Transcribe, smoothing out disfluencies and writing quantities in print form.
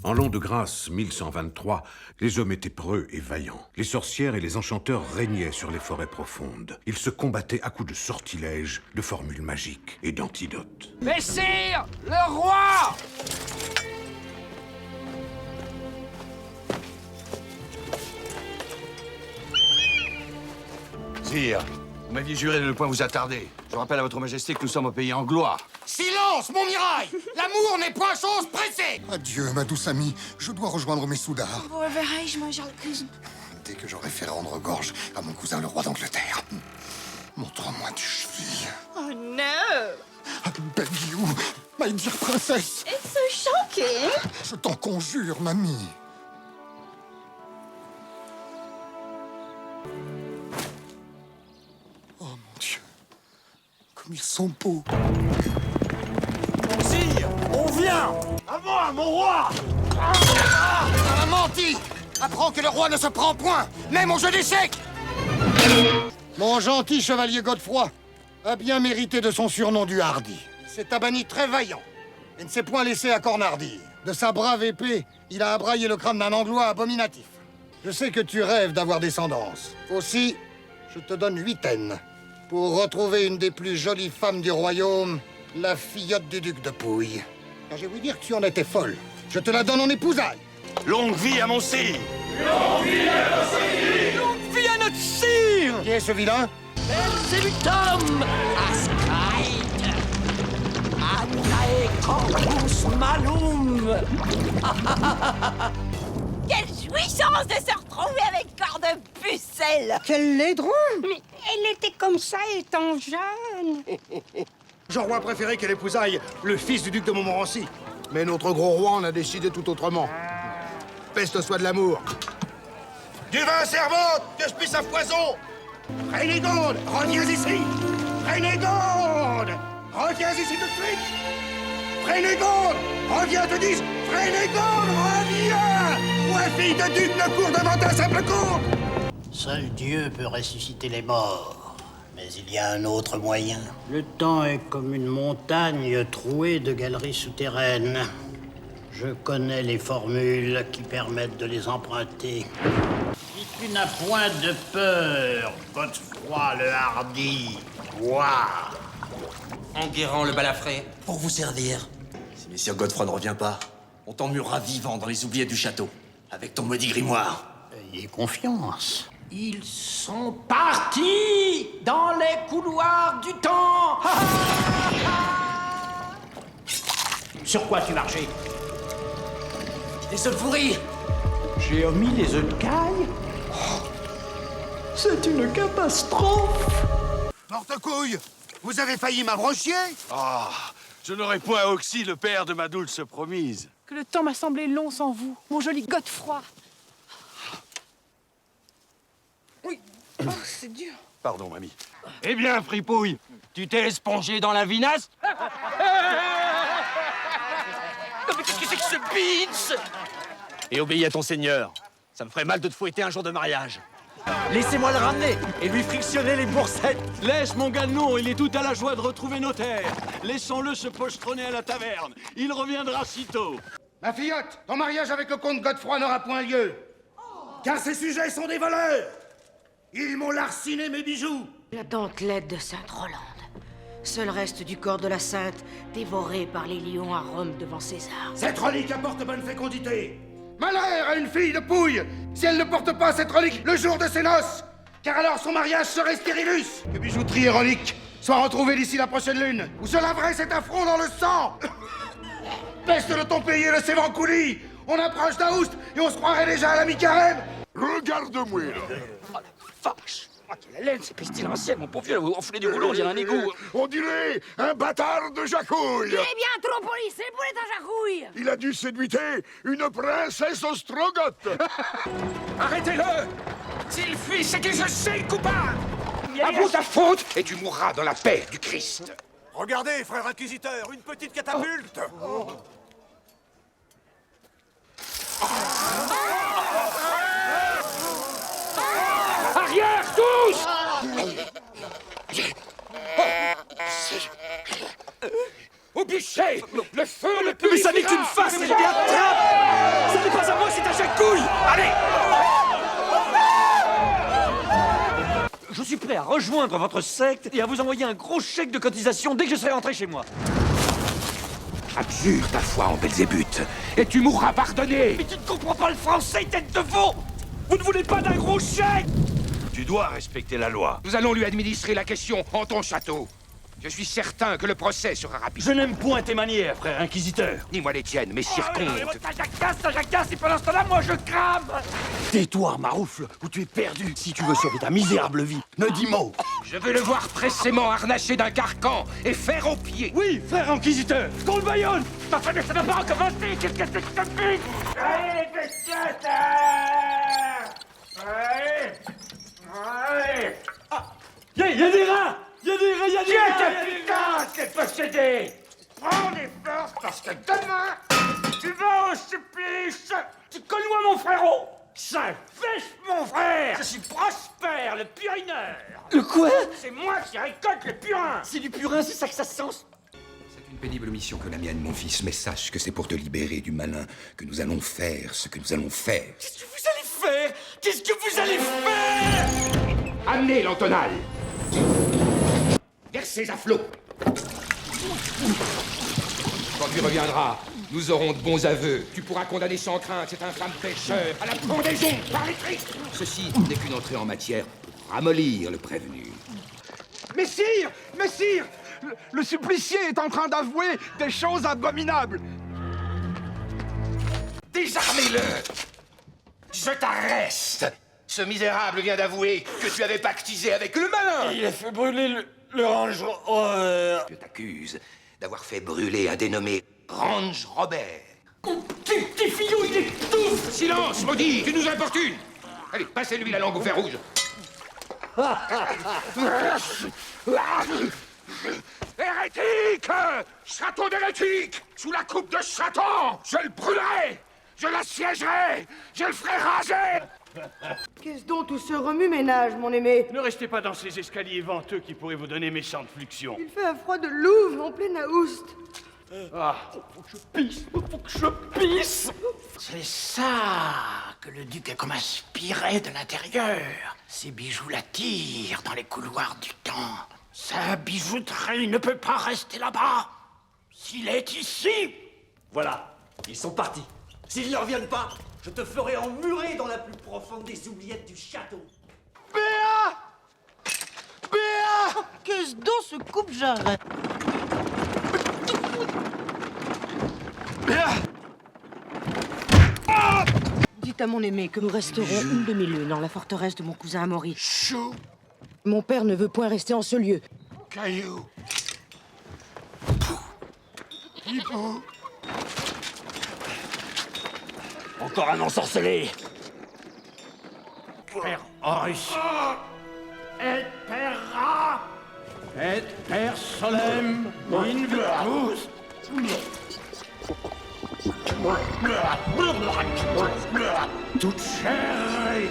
En l'an de grâce 1123, les hommes étaient preux et vaillants. Les sorcières et les enchanteurs régnaient sur les forêts profondes. Ils se combattaient à coups de sortilèges, de formules magiques et d'antidotes. Messire, le roi! Sire, vous m'aviez juré de ne point vous attarder. Je rappelle à votre majesté que nous sommes au pays en gloire. Silence, mon mirail! L'amour n'est point chose pressée! Adieu, ma douce amie. Je dois rejoindre mes soudards. Wo verreis, mon Charles Cousin? Dès que j'aurai fait rendre gorge à mon cousin le roi d'Angleterre. Montre-moi du cheville. Oh no! I beg you, my dear princess. It's so shocking! Je t'en conjure, mamie. Oh mon Dieu. Comme ils sont beaux. Sire, on vient! À moi, mon roi! A menti! Apprends que le roi ne se prend point, même au jeu d'échecs! Mon gentil chevalier Godefroy a bien mérité de son surnom du hardi. Il s'est abani très vaillant et ne s'est point laissé à cornardir. De sa brave épée, il a abraillé le crâne d'un Anglois abominatif. Je sais que tu rêves d'avoir descendance. Aussi, je te donne 8 aines pour retrouver une des plus jolies femmes du royaume, la filleotte du duc de Pouille. Car j'ai ouï dire que tu en étais folle. Je te la donne en épousailles. Longue vie à mon sire! Longue vie à notre sire! Qui est ce vilain? Belzebutum! Ascaït! Anae campus malum! Quelle jouissance de se retrouver avec corps de pucelle! Quel laidron! Mais elle était comme ça étant jeune. Jean roi préféré qu'elle épousaille le fils du duc de Montmorency. Mais notre gros roi en a décidé tout autrement. Peste soit de l'amour. Du vin, servante, que je puisse à foison. Rénégonde, reviens ici. Rénégonde, reviens ici tout de suite. Rénégonde, reviens, te dis. Rénégonde, reviens. Ouais, fille de duc ne court devant un simple cour. Seul Dieu peut ressusciter les morts. Mais il y a un autre moyen. Le temps est comme une montagne trouée de galeries souterraines. Je connais les formules qui permettent de les emprunter. Si tu n'as point de peur, Godefroy le hardi, bois. Enguerrand le balafré, pour vous servir. Si Messire Godefroy ne revient pas, on t'emmurera vivant dans les oubliettes du château, avec ton maudit grimoire. Ayez confiance. Ils sont partis dans les couloirs du temps! Sur quoi tu marchais? Les œufs pourris! J'ai omis les œufs de caille? C'est une catastrophe! Morte-couille, vous avez failli m'abrochier. Ah, je n'aurais point à Oxy le père de ma douce promise. Que le temps m'a semblé long sans vous, mon joli Godefroy. Oui. Oh, c'est dur. Pardon, mamie. Eh bien, fripouille, tu t'es espongé dans la vinasse? Mais qu'est-ce que c'est que ce beans? Et obéis à ton seigneur. Ça me ferait mal de te fouetter un jour de mariage. Laissez-moi le ramener et lui frictionner les boursettes. Laisse mon galnon, il est tout à la joie de retrouver nos terres. Laissons-le se pochetronner à la taverne. Il reviendra sitôt. Ma filleotte, ton mariage avec le comte Godefroy n'aura point lieu. Car ces sujets sont des voleurs. Ils m'ont larciné mes bijoux. La dentelette de Sainte Rolande. Seul reste du corps de la sainte, dévoré par les lions à Rome devant César. Cette relique apporte bonne fécondité. Malheur à une fille de Pouille si elle ne porte pas cette relique le jour de ses noces. Car alors son mariage serait stérilus. Que bijouterie et reliques soient retrouvées d'ici la prochaine lune, où se laverait cet affront dans le sang. Peste de ton pays et le sévent coulis. On approche d'Aoust et on se croirait déjà à la mi-carême. Regarde-moi là. Oh la vache! Oh, quelle haleine, c'est pestilentiel, mon pauvre vieux, vous enflez du boulot, on dirait un égout. On dirait un bâtard de jacouille. Il est bien trop poli, c'est pour les jacouille! Il a dû séduiter une princesse ostrogoth. Arrêtez-le! S'il fuit, c'est que je sais le coupable! Avoue ta faute et tu mourras dans la paix du Christ. Regardez, frère inquisiteur, une petite catapulte. Arrière, tous! Au bûcher! Le feu le plus... Mais ça n'est qu'une face, elle était attrape! prêt à rejoindre votre secte et à vous envoyer un gros chèque de cotisation dès que je serai rentré chez moi. Abjure ta foi en Belzébuth, et tu mourras pardonné. Mais tu ne comprends pas le français, tête de veau! Vous ne voulez pas d'un gros chèque? Tu dois respecter la loi. Nous allons lui administrer la question en ton château. Je suis certain que le procès sera rapide. Je n'aime point tes manières, frère inquisiteur. Ni moi les tiennes, mais circonte. Ça jacasse, et pendant ce temps-là, moi je crame! Tais-toi, Maroufle, ou tu es perdu. Si tu veux sauver ta misérable vie, ne dis mot. Je veux le voir pressément harnaché d'un carcan et fer aux pieds. Oui, frère inquisiteur, qu'on le baïonne! Enfin, mais ça ne va pas recommencer! Qu'est-ce que c'est que ce pique? Allez, les bestiates! Allez! Allez! Ah! Y a des rats! Y a des rats! Y a des rats! Putain, t'es possédé! Prends des forces parce que demain, tu vas au supplice! Tu connois mon frérot! Ça fèche, mon frère! Je suis Prosper, le purineur! Le quoi? C'est moi qui récolte le purin! C'est du purin, c'est ça que ça sent? C'est une pénible mission que la mienne, mon fils, mais sache que c'est pour te libérer du malin que nous allons faire ce que nous allons faire. Qu'est-ce que vous allez faire? Qu'est-ce que vous allez faire? amenez l'entonal. Versez à flot. Quand tu reviendras, nous aurons de bons aveux. Tu pourras condamner sans crainte cet infâme pêcheur à la pendaison par les criques. Ceci n'est qu'une entrée en matière pour ramollir le prévenu. Messire! Messire! Le supplicié est en train d'avouer des choses abominables! Désarmez-le! Je t'arreste! Ce misérable vient d'avouer que tu avais pactisé avec le malin! Il a fait brûler le Range Rover. Je t'accuse d'avoir fait brûler un dénommé Range Robert. Mon petit filou, il étouffe! Silence, maudit! Tu nous importunes! Allez, passez-lui la langue au fer rouge! Hérétique! Château d'hérétique! Sous la coupe de Satan! Je le brûlerai! Je l'assiégerai! Je le ferai raser! Qu'est-ce donc tout ce remue-ménage, mon aimé? Ne restez pas dans ces escaliers venteux qui pourraient vous donner méchante fluxion. Il fait un froid de Louvre en pleine Aoust. Ah, faut que je pisse! Faut que je pisse! C'est ça que le duc a comme aspiré de l'intérieur. Ces bijoux l'attirent dans les couloirs du temps. Sa bijouterie ne peut pas rester là-bas. S'il est ici... Voilà, ils sont partis. S'ils ne reviennent pas, je te ferai emmurer dans la plus profonde des oubliettes du château. Béa! Béa! Qu'est-ce donc ce coupe-jarret? Béa! Dites à mon aimé que nous resterons une demi-lune dans la forteresse de mon cousin Amaury. Chou! Mon père ne veut point rester en ce lieu. Caillou! Hippo! Encore un ensorcelé. Père Horus. Et Père Ra. Et Père Solem. Invictus. Toute chair